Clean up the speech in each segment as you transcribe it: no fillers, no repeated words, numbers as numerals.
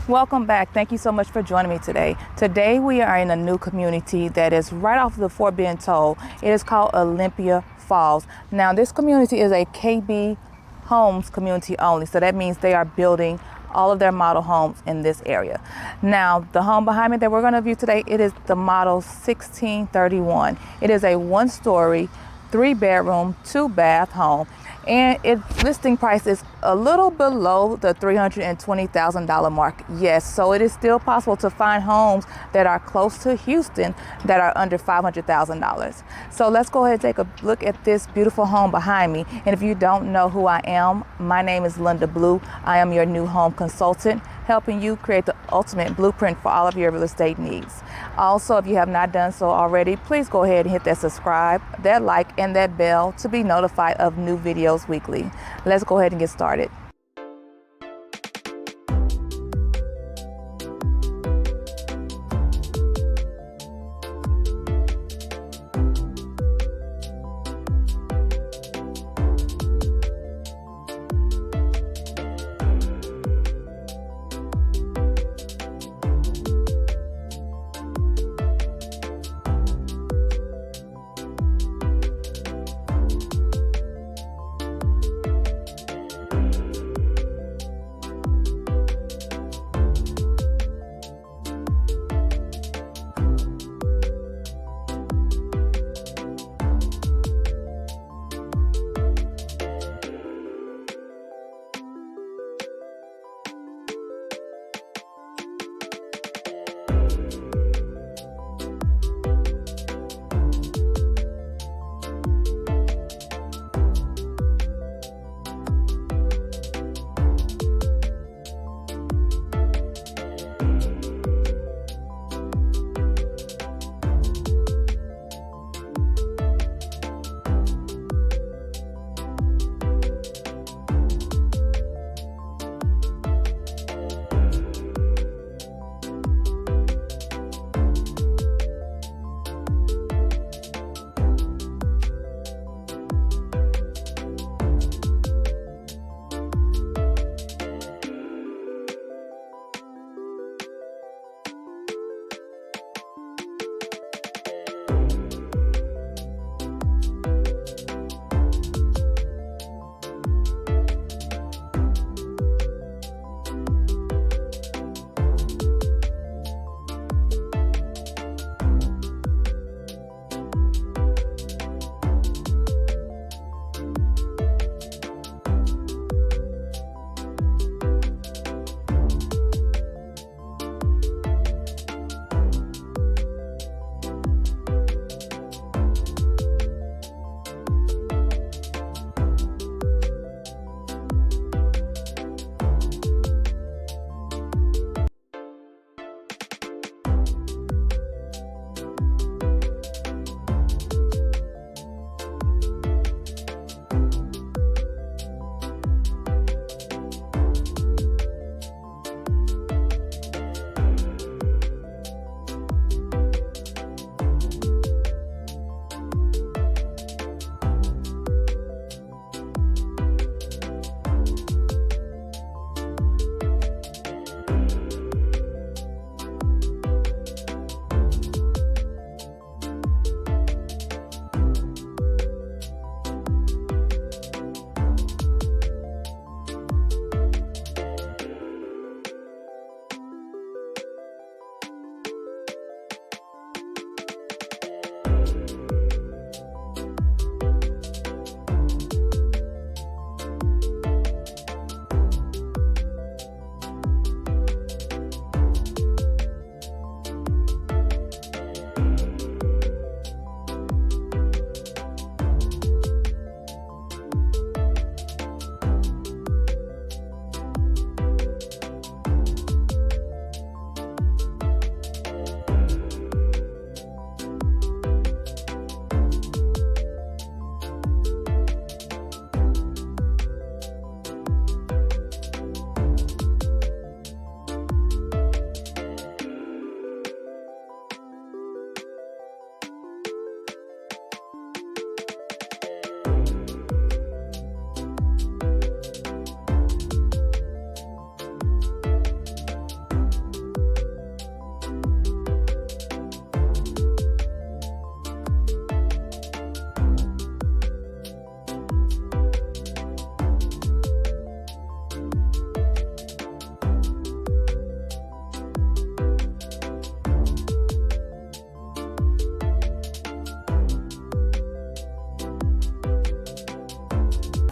Welcome back. Thank you so much for joining me today. Today we are in a new community that is right off the Fort Bend Toll. It is called Olympia Falls. Now this community is a KB Homes community only, so that means they are building all of their model homes in this area. Now the home behind me that we're going to view today, it is the model 1631. It is a 1-story, 3-bedroom, 2-bath home, and its listing price is a little below the $320,000 mark. Yes, so it is still possible to find homes that are close to Houston that are under $500,000. So let's go ahead and take a look at this beautiful home behind me. And if you don't know who I am, my name is Linda Blue. I am your new home consultant, helping you create the ultimate blueprint for all of your real estate needs. Also, if you have not done so already, please go ahead and hit that subscribe, that like, and that bell to be notified of new videos weekly. Let's go ahead and get started.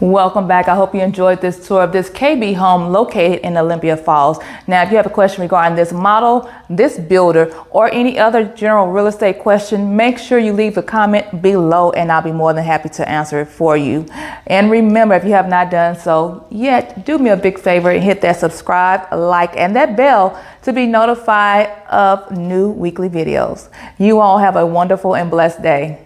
Welcome back. I hope you enjoyed this tour of this KB home located in Olympia Falls. Now, if you have a question regarding this model, this builder, or any other general real estate question, make sure you leave a comment below and I'll be more than happy to answer it for you. And remember, if you have not done so yet, do me a big favor and hit that subscribe, like, and that bell to be notified of new weekly videos. You all have a wonderful and blessed day.